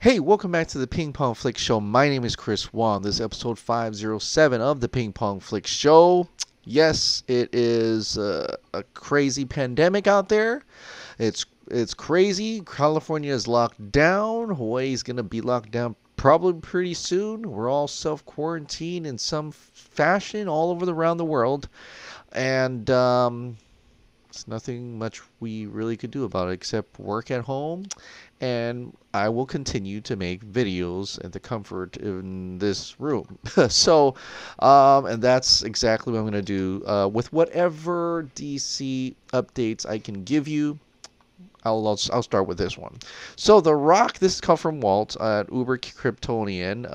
Hey, welcome back to the Ping Pong Flix Show. My name is Chris Wong. This is episode 507 of the Ping Pong Flix Show. Yes, it is a crazy pandemic out there. It's crazy. California is locked down. Hawaii is going to be locked down probably pretty soon. We're all self-quarantined in some fashion all over around the world. And there's nothing much we really could do about it except work at home, and I will continue to make videos at the comfort in this room. And that's exactly what I'm going to do with whatever DC updates I can give you. I'll start with this one. So The Rock, this comes from Walt at Uber Kryptonian.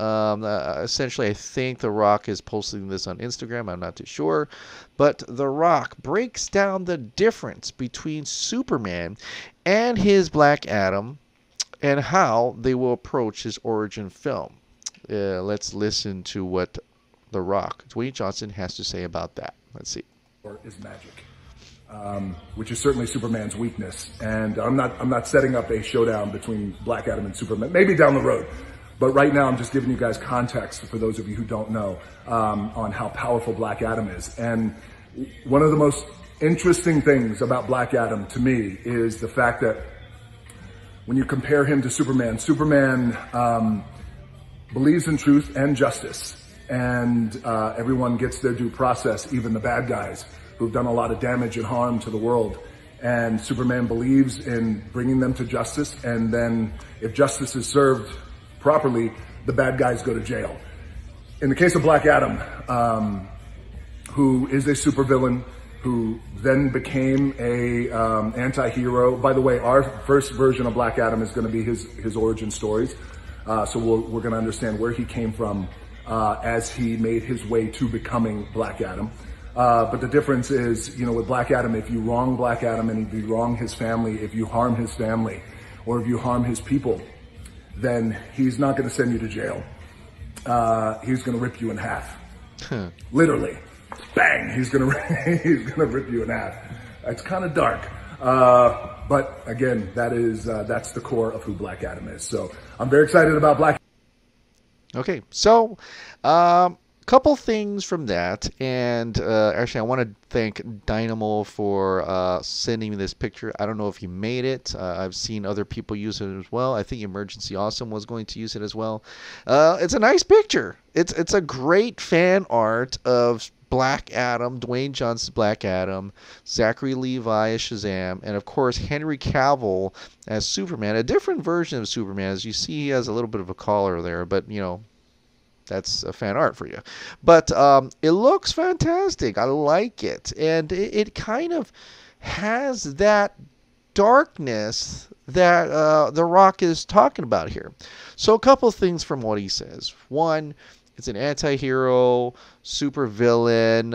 Essentially, I think The Rock is posting this on Instagram. I'm not too sure. But The Rock breaks down the difference between Superman and his Black Adam and how they will approach his origin film. Let's listen to what The Rock, Dwayne Johnson, has to say about that. Let's see. Is magic. Which is certainly Superman's weakness. And I'm not setting up a showdown between Black Adam and Superman, maybe down the road. But right now I'm just giving you guys context, for those of you who don't know, on how powerful Black Adam is. And one of the most interesting things about Black Adam to me is the fact that when you compare him to Superman, Superman believes in truth and justice. And everyone gets their due process, even the bad guys who've done a lot of damage and harm to the world. And Superman believes in bringing them to justice, and then if justice is served properly, the bad guys go to jail. In the case of Black Adam, who is a supervillain, who then became a anti-hero. By the way, our first version of Black Adam is gonna be his origin stories. So we're gonna understand where he came from as he made his way to becoming Black Adam. But the difference is, with Black Adam, if you wrong Black Adam and if you wrong his family, if you harm his family, or if you harm his people, then he's not going to send you to jail. He's going to rip you in half. Literally. Bang! He's going to rip you in half. It's kind of dark. But again, that's the core of who Black Adam is. So I'm very excited about Black Adam. Okay, so couple things from that, and actually I want to thank Dynamo for sending me this picture. I don't know if he made it. I've seen other people use it as well. I think Emergency Awesome was going to use it as well. It's a nice picture. It's a great fan art of Black Adam, Dwayne Johnson's Black Adam, Zachary Levi as Shazam, and of course Henry Cavill as Superman. A different version of Superman. As you see, he has a little bit of a collar there, but that's a fan art for you. But it looks fantastic. I like it. And it kind of has that darkness that The Rock is talking about here. So a couple of things from what he says. One, it's an anti-hero, super villain.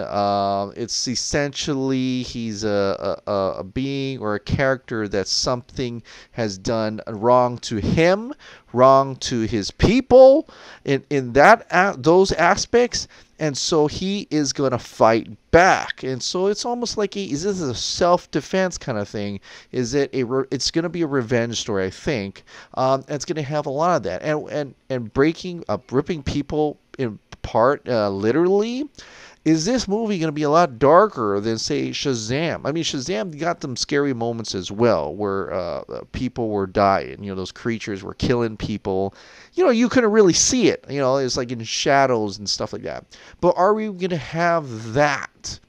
It's essentially he's a being or a character that something has done wrong to him, wrong to his people, in those aspects, and so he is going to fight back. And so it's almost like is this a self-defense kind of thing? Is it it's going to be a revenge story, I think. And it's going to have a lot of that, and ripping people in part, literally. Is this movie going to be a lot darker than, say, Shazam? I mean, Shazam got some scary moments as well, where people were dying. Those creatures were killing people. You couldn't really see it. It's like in shadows and stuff like that. But are we going to have that?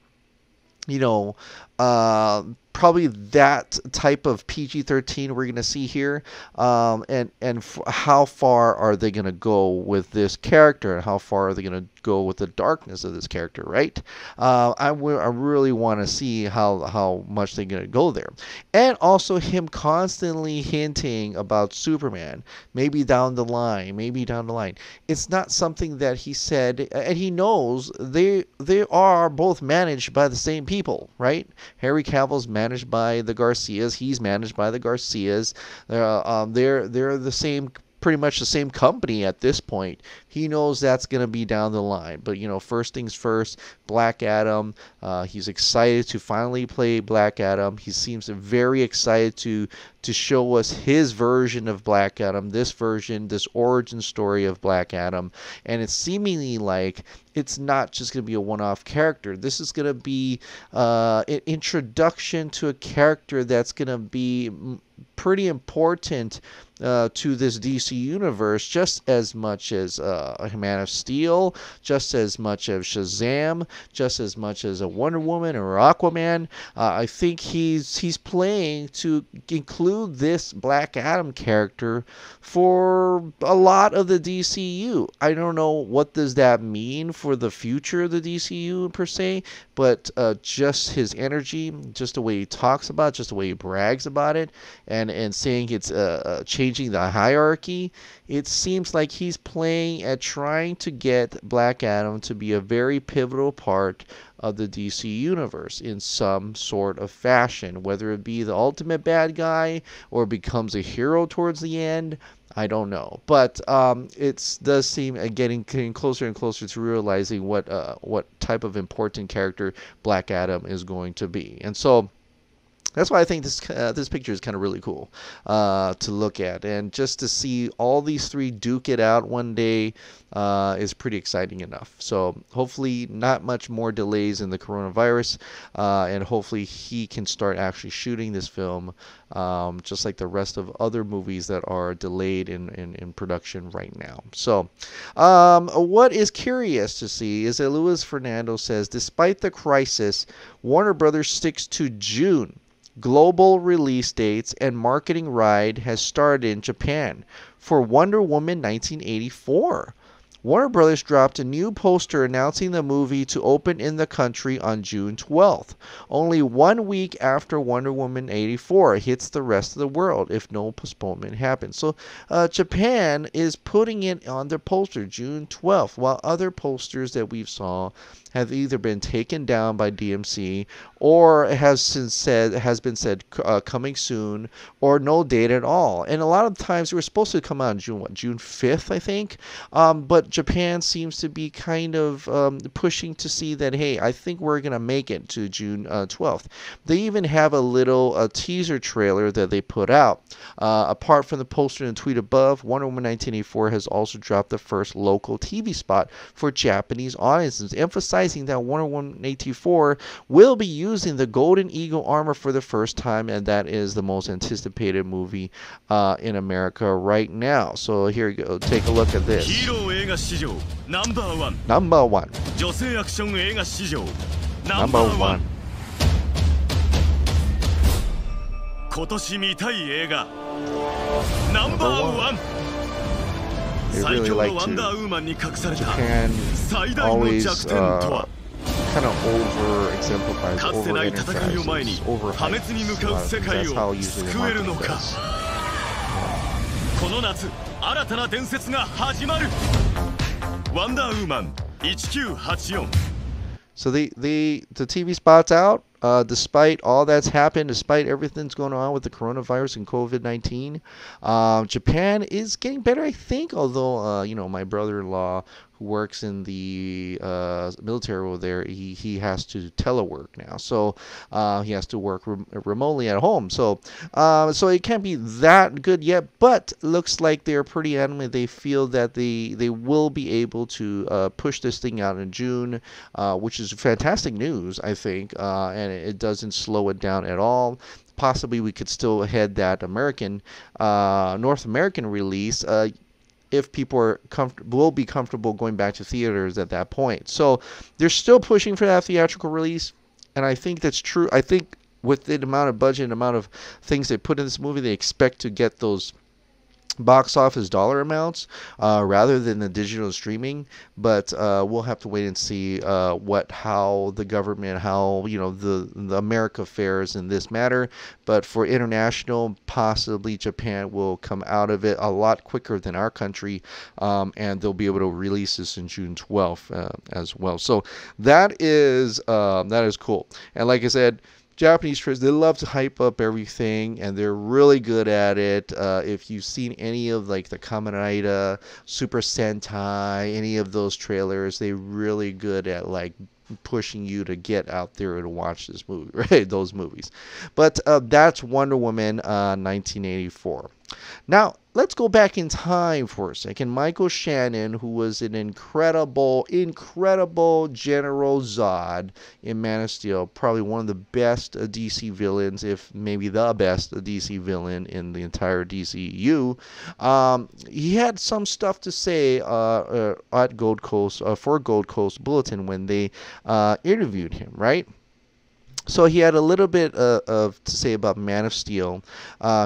Probably that type of PG-13 we're going to see here, and how far are they going to go with this character, and how far are they going to go with the darkness of this character, right? I really want to see how much they're going to go there. And also him constantly hinting about Superman, maybe down the line. It's not something that he said, and he knows they are both managed by the same people, right? Henry Cavill's managed by the Garcias. He's managed by the Garcias. They're the same pretty much the same company at this point. He knows that's going to be down the line. But, first things first, Black Adam. He's excited to finally play Black Adam. He seems very excited to show us his version of Black Adam, this origin story of Black Adam. And it's seemingly like it's not just going to be a one-off character. This is going to be an introduction to a character that's going to be pretty important to this DC universe, just as much as Man of Steel, just as much as Shazam, just as much as a Wonder Woman or Aquaman. I think he's playing to include this Black Adam character for a lot of the DCU. I don't know what does that mean for the future of the DCU per se, but just his energy, just the way he talks about it, just the way he brags about it, and saying it's changing the hierarchy, it seems like he's playing at trying to get Black Adam to be a very pivotal part of the DC universe in some sort of fashion, whether it be the ultimate bad guy or becomes a hero towards the end. I don't know, but it does seem getting closer and closer to realizing what type of important character Black Adam is going to be, and so that's why I think this picture is kind of really cool to look at, and just to see all these three duke it out one day is pretty exciting enough. So hopefully not much more delays in the coronavirus, and hopefully he can start actually shooting this film, just like the rest of other movies that are delayed in production right now. So what is curious to see is that Luis Fernando says, despite the crisis, Warner Brothers sticks to June. Global release dates and marketing ride has started in Japan for Wonder Woman 1984. Warner Brothers dropped a new poster announcing the movie to open in the country on June 12th, only 1 week after Wonder Woman 84 hits the rest of the world if no postponement happens. So Japan is putting it on their poster June 12th, while other posters that we've saw have either been taken down by DMC or has been said coming soon, or no date at all. And a lot of times they were supposed to come out on June 5th, I think. But Japan seems to be kind of pushing to see that, hey, I think we're going to make it to June 12th. They even have a little teaser trailer that they put out. Apart from the poster and tweet above, Wonder Woman 1984 has also dropped the first local TV spot for Japanese audiences, emphasizing that Wonder Woman 84 will be using the Golden Eagle armor for the first time, and that is the most anticipated movie in America right now. So here you go. Take a look at this. Number one. 女性アクション映画史上 Number one. 今年見たい映画 Number one. They 最 really 強 like のワンダー to ウーマンに隠された Japan 最大の always 弱点とは kind of over exemplifies, かつて over ない戦いを前に emphasizes, over 破滅に向かう世界 That's how を usually 救えるの marketing か does. この夏新たな伝説が始まるワンダーウーマン1984 So the TV spot's out. Despite all that's happened, despite everything that's going on with the coronavirus and COVID-19, Japan is getting better, I think. Although, my brother-in-law who works in the military over there, he has to telework now. So he has to work remotely at home. So it can't be that good yet, but looks like they're pretty adamant. They feel that they will be able to push this thing out in June, which is fantastic news, I think, and it doesn't slow it down at all. Possibly we could still head that North American release if people are will be comfortable going back to theaters at that point. So they're still pushing for that theatrical release, and I think that's true. I think with the amount of budget and amount of things they put in this movie, they expect to get those box office dollar amounts rather than the digital streaming, but we'll have to wait and see how the government, how the America fares in this matter. But for international, possibly Japan will come out of it a lot quicker than our country, and they'll be able to release this in June 12th as well. So that is cool. And like I said, Japanese trailers, they love to hype up everything, and they're really good at it. If you've seen any of like the Kamen Rider, Super Sentai, any of those trailers, they're really good at like pushing you to get out there and watch this movie, right? Those movies. But that's Wonder Woman 1984. Now, let's go back in time for a second. Michael Shannon, who was an incredible General Zod in Man of Steel, probably one of the best DC villains, if maybe the best DC villain in the entire DCEU. He had some stuff to say at Gold Coast for Gold Coast Bulletin when they interviewed him, right? So he had a little bit to say about Man of Steel.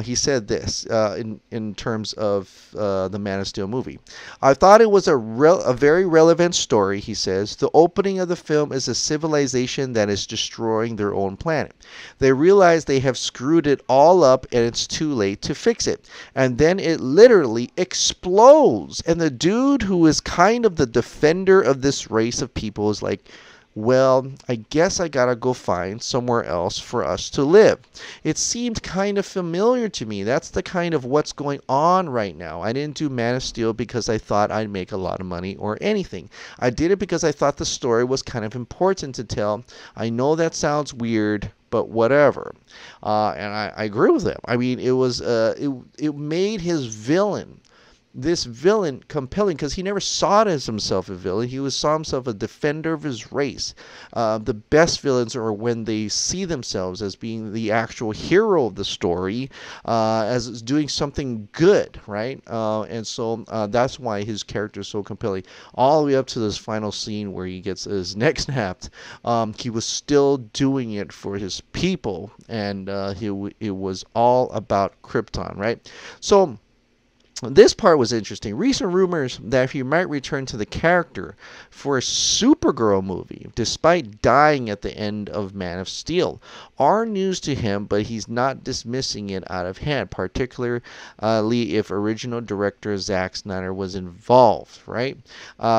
He said this in terms of the Man of Steel movie. I thought it was a very relevant story, he says. The opening of the film is a civilization that is destroying their own planet. They realize they have screwed it all up and it's too late to fix it. And then it literally explodes. And the dude who is kind of the defender of this race of people is like, well, I guess I gotta go find somewhere else for us to live. It seemed kind of familiar to me. That's the kind of what's going on right now. I didn't do Man of Steel because I thought I'd make a lot of money or anything. I did it because I thought the story was kind of important to tell. I know that sounds weird, but whatever. And I agree with him. I mean, it was it made his villain, this villain, compelling, because he never saw it as himself a villain. He saw himself a defender of his race. The best villains are when they see themselves as being the actual hero of the story, as doing something good, right? And so that's why his character is so compelling. All the way up to this final scene where he gets his neck snapped, he was still doing it for his people, and it was all about Krypton, right? So this part was interesting. Recent rumors that he might return to the character for a Supergirl movie, despite dying at the end of Man of Steel, are news to him, but he's not dismissing it out of hand, particularly if original director Zack Snyder was involved, right?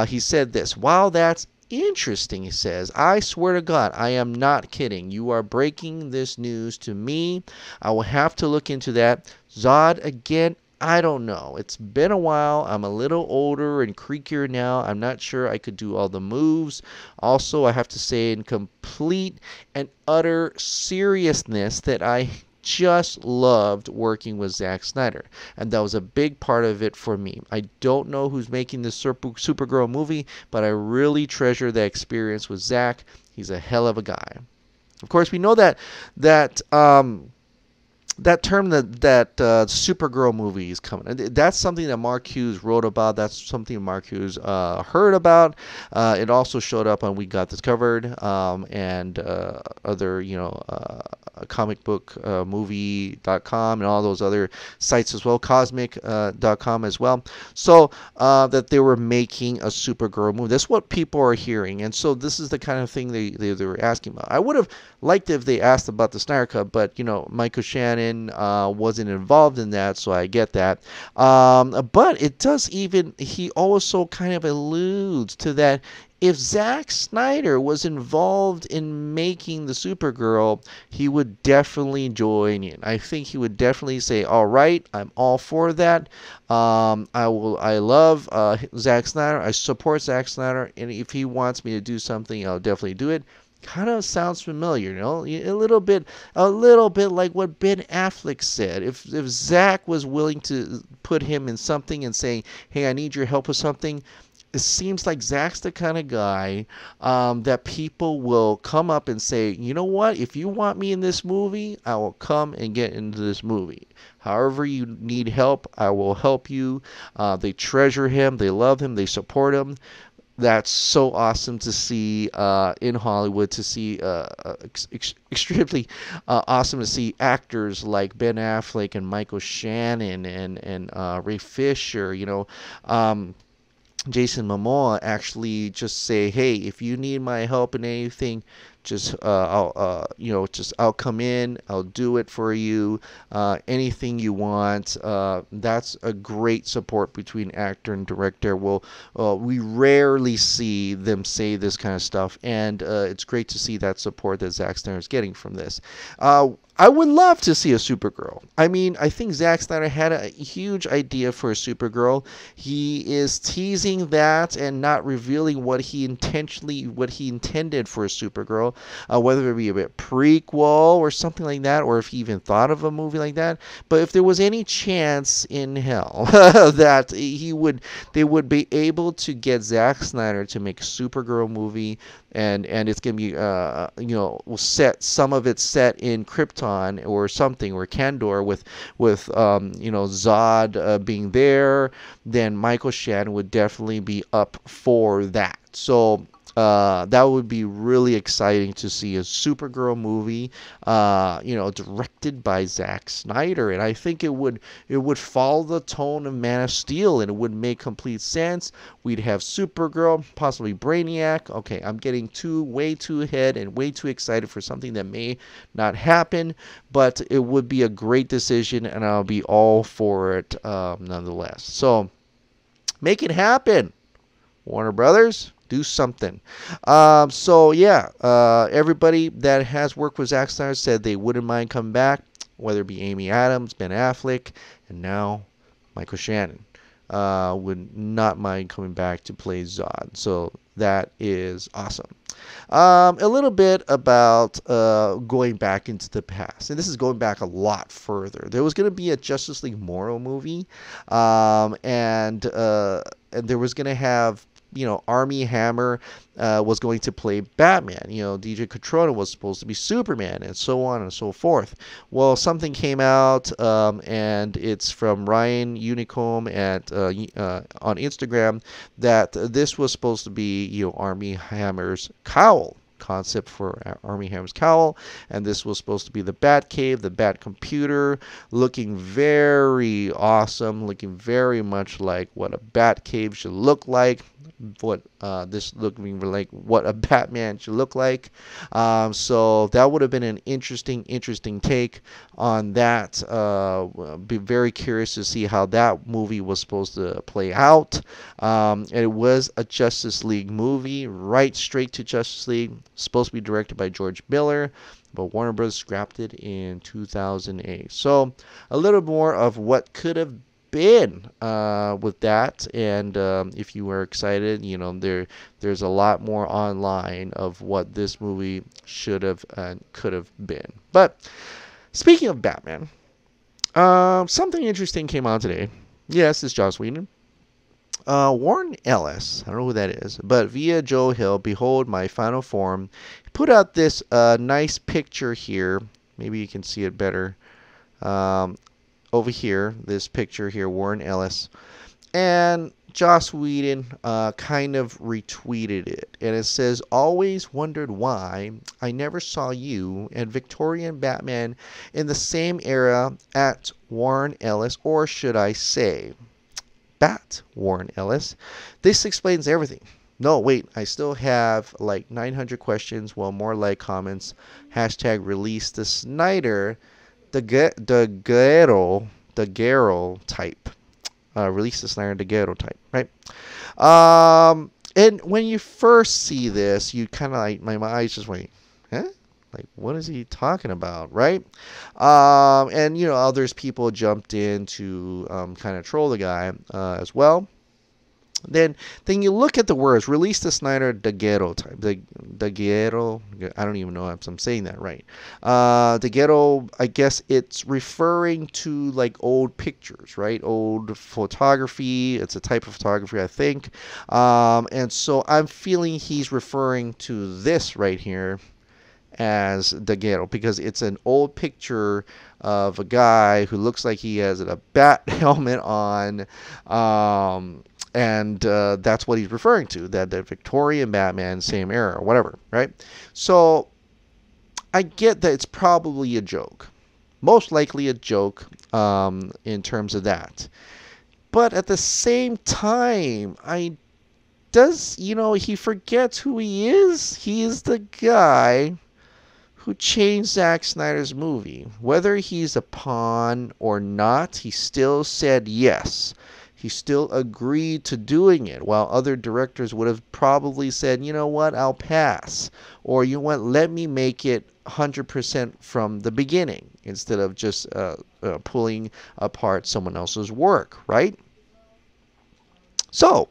He said this, while that's interesting, he says, I swear to God, I am not kidding. You are breaking this news to me. I will have to look into that. Zod again, I don't know. It's been a while. I'm a little older and creakier now. I'm not sure I could do all the moves. Also, I have to say in complete and utter seriousness that I just loved working with Zack Snyder. And that was a big part of it for me. I don't know who's making this Supergirl movie, but I really treasure that experience with Zack. He's a hell of a guy. Of course, we know that term that Supergirl movie is coming. That's something that Mark Hughes wrote about. That's something Mark Hughes heard about. It also showed up on We Got This Covered and other, comicbookmovie.com and all those other sites as well, cosmic.com as well. So that they were making a Supergirl movie. That's what people are hearing. And so this is the kind of thing they were asking about. I would have liked if they asked about the Snyder Cut, but, Michael Shannon wasn't involved in that, so I get that. But it does he also kind of alludes to that if Zack Snyder was involved in making the Supergirl, he would definitely join in. I think he would definitely say, all right, I'm all for that. I love Zack Snyder. I support Zack Snyder, and if he wants me to do something, I'll definitely do it. Kind of sounds familiar, a little bit like what Ben Affleck said. If Zack was willing to put him in something and saying, hey, I need your help with something, it seems like Zack's the kind of guy that people will come up and say, you know what, if you want me in this movie, I will come and get into this movie. However you need help, I will help you. They treasure him, they love him, they support him. That's so awesome to see in Hollywood, to see extremely awesome to see actors like Ben Affleck and Michael Shannon and Ray Fisher, Jason Momoa actually just say, hey, if you need my help in anything, just I'll come in, I'll do it for you, anything you want. That's a great support between actor and director. We rarely see them say this kind of stuff, and it's great to see that support that Zack Snyder is getting from this. I would love to see a Supergirl. I mean, I think Zack Snyder had a huge idea for a Supergirl. He is teasing that and not revealing what he intended for a Supergirl, whether it be a prequel or something like that, or if he even thought of a movie like that. But if there was any chance in hell that they would be able to get Zack Snyder to make a Supergirl movie, and it's gonna be some of it set in Krypton or something, or Kandor with Zod being there, then Michael Shannon would definitely be up for that. So that would be really exciting to see a Supergirl movie, directed by Zack Snyder, and I think it would follow the tone of Man of Steel, and it would make complete sense. We'd have Supergirl, possibly Brainiac. Okay, I'm getting way too ahead and way too excited for something that may not happen, but it would be a great decision, and I'll be all for it nonetheless. So make it happen, Warner Brothers. Do something. Everybody that has worked with Zack Snyder said they wouldn't mind coming back, whether it be Amy Adams, Ben Affleck, and now Michael Shannon would not mind coming back to play Zod. So that is awesome. A little bit about going back into the past, and this is going back a lot further. There was going to be a Justice League Morrow movie, and there was going to have Armie Hammer was going to play Batman. DJ Cotrona was supposed to be Superman, and so on and so forth. Well, something came out, and it's from Ryan Unicomb on Instagram, that this was supposed to be Armie Hammer's cowl. Concept for Armie Hammer's cowl, and this was supposed to be the Batcave, the Bat computer, looking very awesome, looking very much like what a Batcave should look like, what looking like what a Batman should look like. So that would have been an interesting take on that. Be very curious to see how that movie was supposed to play out. And it was a Justice League movie, right straight to Justice League. Supposed to be directed by George Miller, but Warner Bros. Scrapped it in 2008. So a little more of what could have been with that, and if you were excited, there's a lot more online of what this movie should have and could have been. But speaking of Batman, something interesting came out today. Yes, it's Joss Whedon. Warren Ellis, I don't know who that is, but via Joe Hill, behold my final form, put out this nice picture here. Maybe you can see it better. Over here, this picture here, Warren Ellis, and Joss Whedon kind of retweeted it, and it says, always wondered why I never saw you and Victorian Batman in the same era at Warren Ellis, or should I say Bat Warren Ellis. This explains everything. No, wait, I still have like 900 questions, well, more like comments. Hashtag release the Snyder, the Gero type. Release the Snyder, the Gero type, right? And when you first see this, you kind of like, my eyes just went, huh? Like, what is he talking about, right? And, others people jumped in to kind of troll the guy as well. Then you look at the words, release the Snyder, the Ghetto type. The Ghetto, I don't even know if I'm saying that right. The Ghetto, I guess it's referring to like old pictures, right? Old photography. It's a type of photography, I think. And so I'm feeling he's referring to this right here as the Ghetto, because it's an old picture of a guy who looks like he has a bat helmet on, and that's what he's referring to, that the Victorian Batman, same era or whatever, right? So I get that it's probably a joke, most likely a joke in terms of that, but at the same time, I he forgets who he is. He is the guy who changed Zack Snyder's movie. Whether he's a pawn or not, he still said yes. He still agreed to doing it, while other directors would have probably said, you know what, I'll pass. Or, you know what, let me make it 100% from the beginning instead of just pulling apart someone else's work, right? So,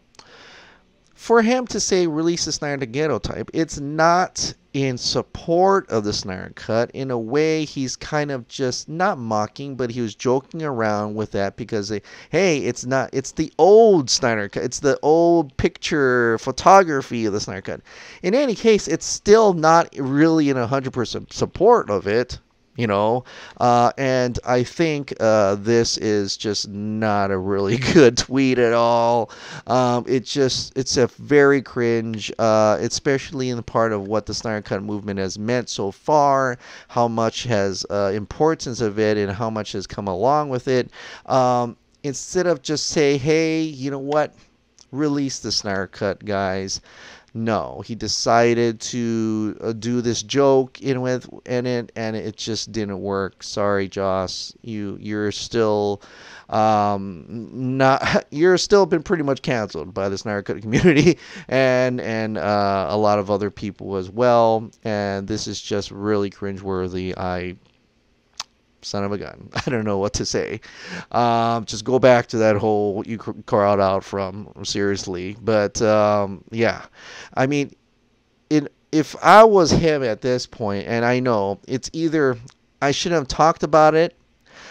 for him to say release the Snyder Ghetto type, it's not in support of the Snyder Cut. In a way, he's kind of just not mocking, but he was joking around with that because, hey, it's the old Snyder Cut. It's the old picture photography of the Snyder Cut. In any case, it's still not really in 100% support of it. And I think this is just not a really good tweet at all. It's a very cringe, especially in the part of what the Snyder Cut movement has meant so far, how much has importance of it, and how much has come along with it. Instead of just say, hey, you know what, release the Snyder Cut, guys. No, he decided to do this joke in it, and it just didn't work. Sorry, Joss. You're still you're still been pretty much canceled by the Snyder Cut community and a lot of other people as well. And this is just really cringeworthy. Son of a gun. I don't know what to say. Just go back to that whole you crowd out from, seriously. But yeah, I mean, if I was him at this point, and I know it's either I shouldn't have talked about it,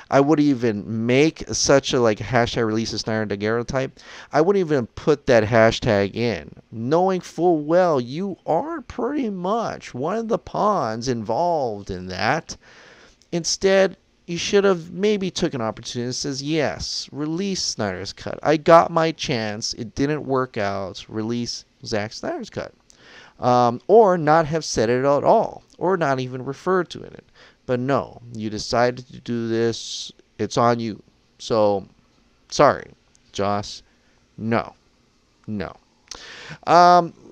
I wouldn't even make such a hashtag release a Snyder Ghetto type. I wouldn't even put that hashtag in, knowing full well you are pretty much one of the pawns involved in that. Instead, you should have maybe took an opportunity and says, yes, release Snyder's Cut. I got my chance. It didn't work out. Release Zack Snyder's Cut. Or not have said it at all. Or not even referred to it. But no, you decided to do this. It's on you. So, sorry, Joss. No.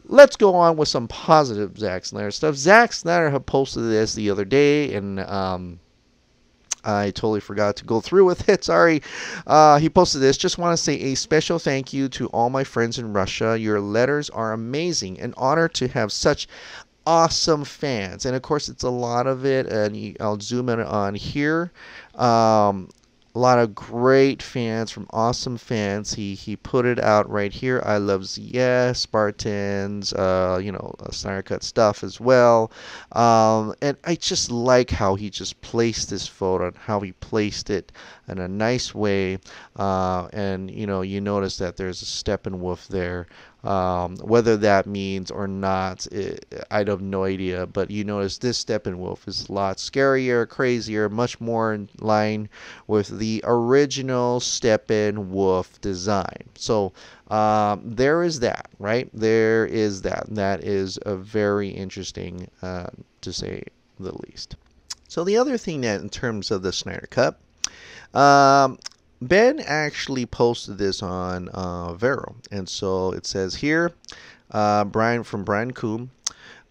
Let's go on with some positive Zack Snyder stuff. Zack Snyder had posted this the other day, and I totally forgot to go through with it. Sorry. He posted this. Just want to say a special thank you to all my friends in Russia. Your letters are amazing. An honor to have such awesome fans. And of course, it's a lot of it. And I'll zoom in on here. A lot of great fans from awesome fans. He put it out right here. I love ZS, Spartans, Snyder Cut stuff as well. And I just like how he just placed this photo and how he placed it in a nice way. And you notice that there's a Steppenwolf there. Whether that means or not, I have no idea. But you notice this Steppenwolf is a lot scarier, crazier, much more in line with the original Steppenwolf design. So there is that, right? There is that. That is a very interesting, to say the least. So the other thing that in terms of the Snyder Cut, Ben actually posted this on Vero, and so it says here, Brian Coombe,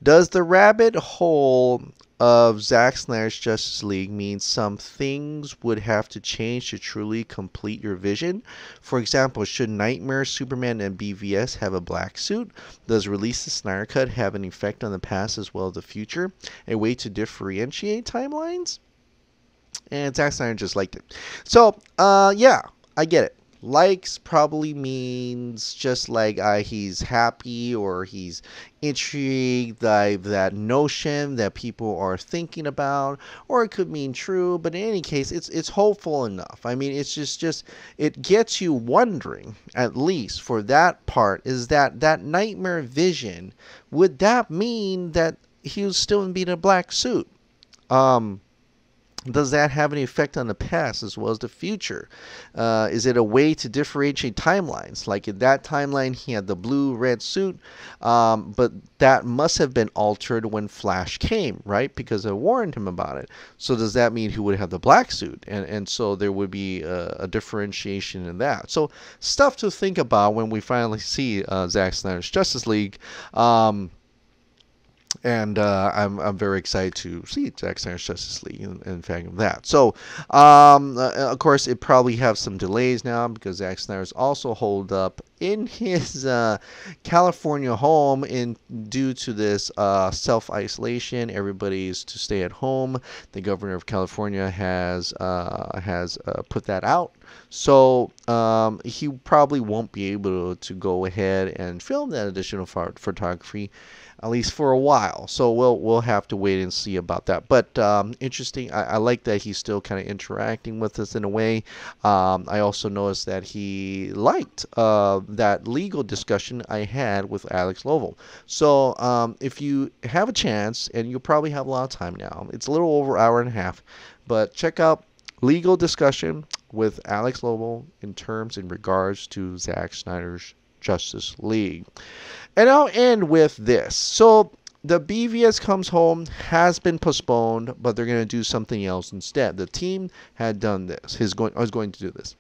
does the rabbit hole of Zack Snyder's Justice League mean some things would have to change to truly complete your vision? For example, should Nightmare, Superman, and BVS have a black suit? Does release the Snyder Cut have an effect on the past as well as the future? A way to differentiate timelines? And Zack Snyder just liked it. So, yeah, I get it. Likes probably means just like he's happy or he's intrigued by that notion that people are thinking about, or it could mean true. But in any case, it's hopeful enough. I mean, it's just it gets you wondering, at least for that part, is that nightmare vision, would that mean that he was still in a black suit? Does that have any effect on the past as well as the future? Is it a way to differentiate timelines? Like in that timeline, he had the blue-red suit, but that must have been altered when Flash came, right? Because I warned him about it. So does that mean he would have the black suit? And so there would be a differentiation in that. So stuff to think about when we finally see Zack Snyder's Justice League. And I'm very excited to see Zack Snyder's Justice League and fact of that. So, of course, it probably have some delays now because Zack Snyder's also holed up in his California home due to this self-isolation. Everybody's to stay at home. The governor of California has put that out. So he probably won't be able to go ahead and film that additional photography, at least for a while. So we'll have to wait and see about that. But interesting. I like that he's still kind of interacting with us in a way. I also noticed that he liked that legal discussion I had with Alex Lovell. So if you have a chance, and you'll probably have a lot of time now, it's a little over an hour and a half, but check out legal discussion with Alex Lovell in regards to Zack Snyder's Justice League. And I'll end with this. So the BVS Comes Home has been postponed, but they're going to do something else instead. The team had done this. I was going to do this.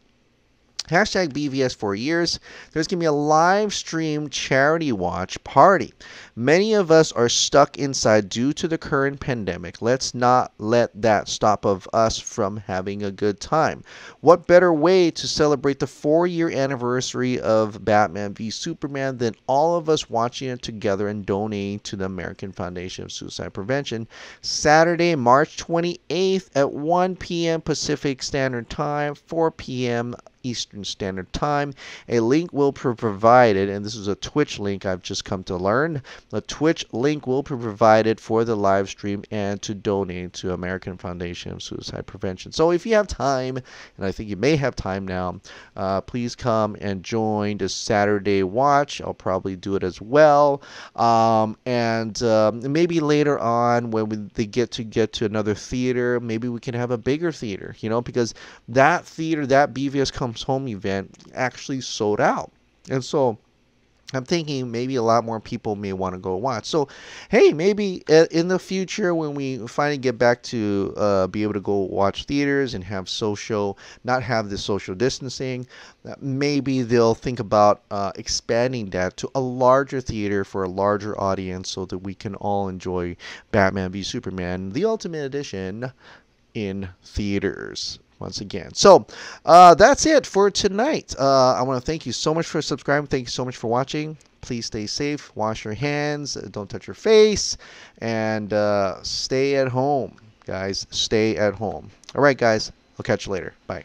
Hashtag BVS for years. There's going to be a live stream charity watch party. Many of us are stuck inside due to the current pandemic. Let's not let that stop of us from having a good time. What better way to celebrate the 4-year anniversary of Batman v Superman than all of us watching it together and donating to the American Foundation of Suicide Prevention? Saturday, March 28th at 1 p.m. Pacific Standard Time, 4 p.m. Eastern Standard Time. A link will be provided, and this is a Twitch link I've just come to learn. The Twitch link will be provided for the live stream and to donate to American Foundation of Suicide Prevention. So if you have time, and I think you may have time now, please come and join the Saturday watch. I'll probably do it as well. And maybe later on when they get to another theater, maybe we can have a bigger theater, because that theater, that BVS Comes Home event actually sold out. And so I'm thinking maybe a lot more people may want to go watch. So, hey, maybe in the future when we finally get back to be able to go watch theaters and not have this social distancing, maybe they'll think about expanding that to a larger theater for a larger audience so that we can all enjoy Batman v Superman, the Ultimate Edition, in theaters once again. So that's it for tonight. I want to thank you so much for subscribing. Thank you so much for watching. Please stay safe. Wash your hands. Don't touch your face. And stay at home, guys. Stay at home. All right, guys. I'll catch you later. Bye.